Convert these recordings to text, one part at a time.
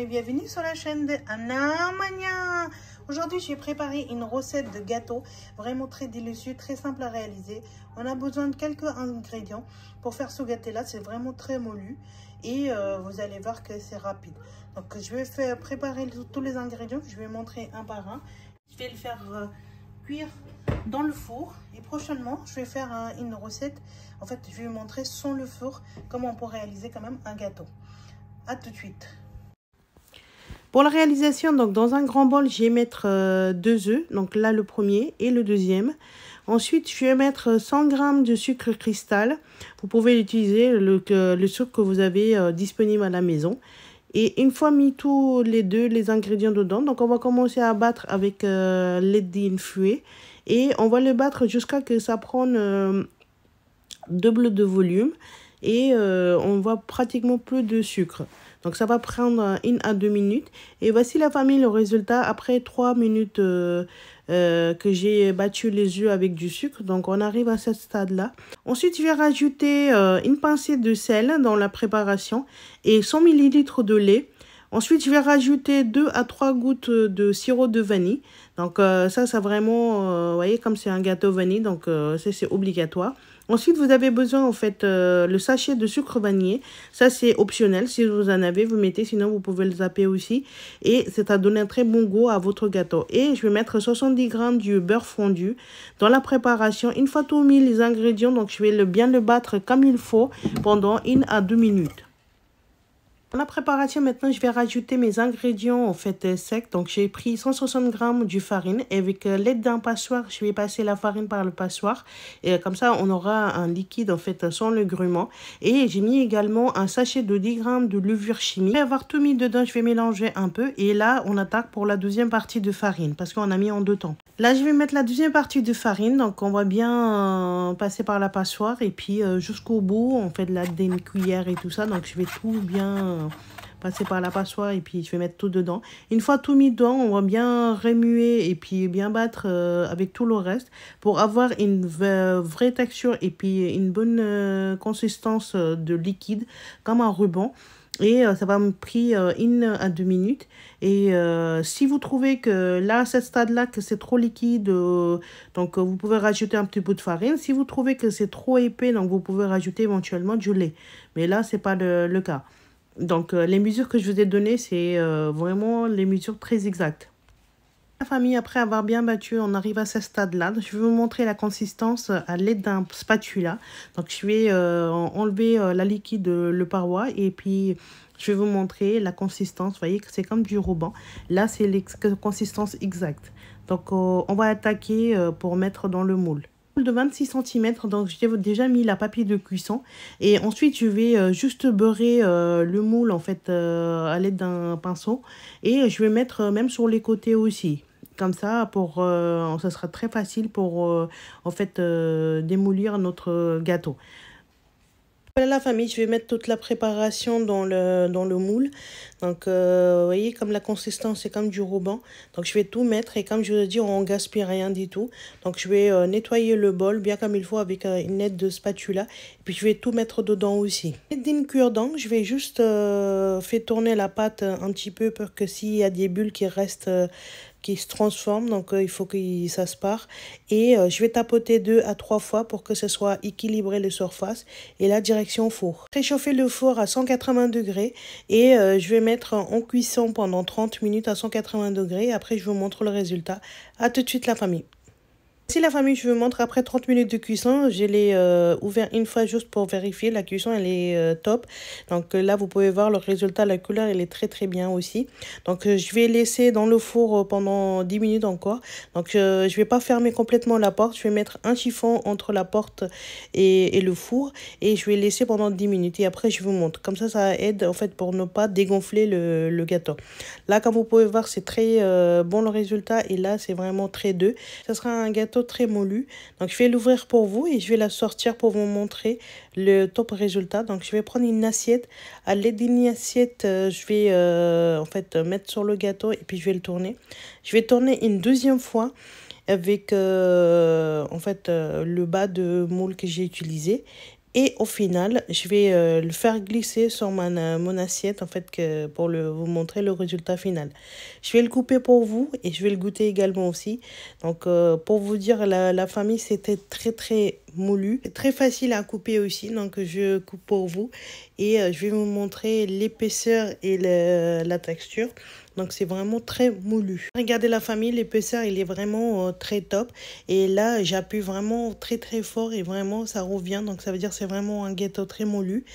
bienvenue sur la chaîne de Anna Mania. Aujourd'hui, j'ai préparé une recette de gâteau vraiment très délicieux, très simple à réaliser. On a besoin de quelques ingrédients pour faire ce gâteau-là. C'est vraiment très moulu et vous allez voir que c'est rapide. Donc, je vais préparer tous les ingrédients que je vais montrer un par un. Je vais le faire cuire dans le four et prochainement, je vais faire une recette. En fait, je vais vous montrer sans le four comment on peut réaliser quand même un gâteau. À tout de suite. Pour la réalisation, donc dans un grand bol, je vais mettre 2 œufs. Donc là, le premier et le deuxième. Ensuite, je vais mettre 100 g de sucre cristal. Vous pouvez utiliser le sucre que vous avez disponible à la maison. Et une fois mis tous les ingrédients dedans, donc on va commencer à battre avec l'aide d'une fouet. Et on va le battre jusqu'à ce que ça prenne double de volume. Et on voit pratiquement plus de sucre. Donc ça va prendre 1 à 2 minutes. Et voici la famille, le résultat après 3 minutes que j'ai battu les œufs avec du sucre. Donc on arrive à ce stade-là. Ensuite, je vais rajouter une pincée de sel dans la préparation et 100 ml de lait. Ensuite, je vais rajouter 2 à 3 gouttes de sirop de vanille. Donc ça vraiment, vous voyez, comme c'est un gâteau vanille, donc ça c'est obligatoire. Ensuite, vous avez besoin, en fait, le sachet de sucre vanillé. Ça, c'est optionnel. Si vous en avez, vous mettez. Sinon, vous pouvez le zapper aussi. Et c'est à donner un très bon goût à votre gâteau. Et je vais mettre 70 g du beurre fondu dans la préparation. Une fois tout mis les ingrédients, donc je vais bien le battre comme il faut pendant 1 à 2 minutes. Dans la préparation, maintenant, je vais rajouter mes ingrédients en fait secs. Donc, j'ai pris 160 g de farine. Et avec l'aide d'un passoire, je vais passer la farine par le passoire. Et comme ça, on aura un liquide en fait sans le grument. Et j'ai mis également un sachet de 10 g de levure chimique. Après avoir tout mis dedans, je vais mélanger un peu. Et là, on attaque pour la deuxième partie de farine parce qu'on a mis en 2 temps. Là, je vais mettre la deuxième partie de farine. Donc, on va bien passer par la passoire. Et puis, jusqu'au bout, on fait de la demi-cuillère et tout ça. Donc, je vais tout bien passer par la passoire et puis je vais mettre tout dedans. Une fois tout mis dedans, on va bien remuer et puis bien battre avec tout le reste pour avoir une vraie texture et puis une bonne consistance de liquide comme un ruban. Et ça va me prendre 1 à 2 minutes. Et si vous trouvez que là, à ce stade-là, que c'est trop liquide, donc vous pouvez rajouter un petit peu de farine. Si vous trouvez que c'est trop épais, donc vous pouvez rajouter éventuellement du lait. Mais là, ce n'est pas le cas. Donc, les mesures que je vous ai données, c'est vraiment les mesures très exactes. La famille, après avoir bien battu, on arrive à ce stade-là. Je vais vous montrer la consistance à l'aide d'un spatula. Donc, je vais enlever la liquide, le paroi, et puis je vais vous montrer la consistance. Vous voyez que c'est comme du ruban. Là, c'est la consistance exacte. Donc, on va attaquer pour mettre dans le moule de 26 cm, donc j'ai déjà mis la papier de cuisson et ensuite je vais juste beurrer le moule en fait à l'aide d'un pinceau et je vais mettre même sur les côtés aussi comme ça pour ça sera très facile pour en fait démolir notre gâteau. Voilà la famille, je vais mettre toute la préparation dans le moule. Donc, vous voyez, comme la consistance, c'est comme du ruban. Donc, je vais tout mettre et comme je vous ai dit, on ne gaspille rien du tout. Donc, je vais nettoyer le bol bien comme il faut avec une aide de spatula. Et puis, je vais tout mettre dedans aussi. D'une cure-dent, je vais juste faire tourner la pâte un petit peu pour que s'il y a des bulles qui restent... qui se transforme, donc il faut que ça se part. Et je vais tapoter 2 à 3 fois pour que ce soit équilibré les surfaces. Et là, direction four. Réchauffer le four à 180 degrés et je vais mettre en cuisson pendant 30 minutes à 180 degrés. Après, je vous montre le résultat. À tout de suite la famille. Ici la famille, je vous montre après 30 minutes de cuisson, je l'ai ouvert une fois juste pour vérifier, la cuisson elle est top. Donc là vous pouvez voir le résultat, la couleur elle est très bien aussi. Donc je vais laisser dans le four pendant 10 minutes encore. Donc je vais pas fermer complètement la porte, je vais mettre un chiffon entre la porte et le four et je vais laisser pendant 10 minutes et après je vous montre. Comme ça aide en fait pour ne pas dégonfler le gâteau. Là comme vous pouvez voir c'est très bon le résultat et là c'est vraiment très doux. Ça sera un gâteau très moulu. Donc je vais l'ouvrir pour vous et je vais la sortir pour vous montrer le top résultat. Donc je vais prendre une assiette. À l'aide d'une assiette, je vais en fait mettre sur le gâteau et puis je vais le tourner. Je vais tourner une deuxième fois avec en fait le bas de moule que j'ai utilisé. Et au final, je vais le faire glisser sur mon assiette, en fait, pour vous montrer le résultat final. Je vais le couper pour vous et je vais le goûter également aussi. Donc, pour vous dire, la famille, c'était très, très moulu. Très facile à couper aussi, donc je coupe pour vous. Et je vais vous montrer l'épaisseur et la texture. Donc, c'est vraiment très moulu. Regardez la famille, l'épaisseur, il est vraiment très top. Et là, j'appuie vraiment très, très fort et vraiment, ça revient. Donc, ça veut dire que c'est vraiment un gâteau très moulu.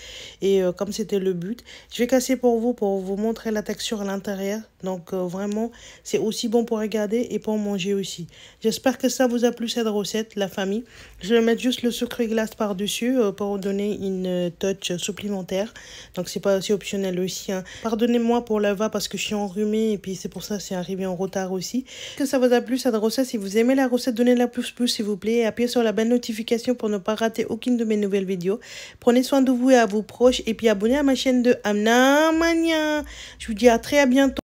Et comme c'était le but, je vais casser pour vous montrer la texture à l'intérieur. Donc, vraiment, c'est aussi bon pour regarder et pour manger aussi. J'espère que ça vous a plu, cette recette, la famille. Je vais mettre juste le sucre glace par-dessus pour donner une touch supplémentaire. Donc, c'est optionnel aussi. Hein. Pardonnez-moi pour la voix parce que je suis enrhumée. Et puis c'est pour ça que c'est arrivé en retard aussi. Que ça vous a plu cette recette. Si vous aimez la recette, donnez-la plus s'il vous plaît. Et appuyez sur la belle notification pour ne pas rater aucune de mes nouvelles vidéos. Prenez soin de vous et à vos proches. Et puis abonnez à ma chaîne de Amna Mania. Je vous dis à très bientôt.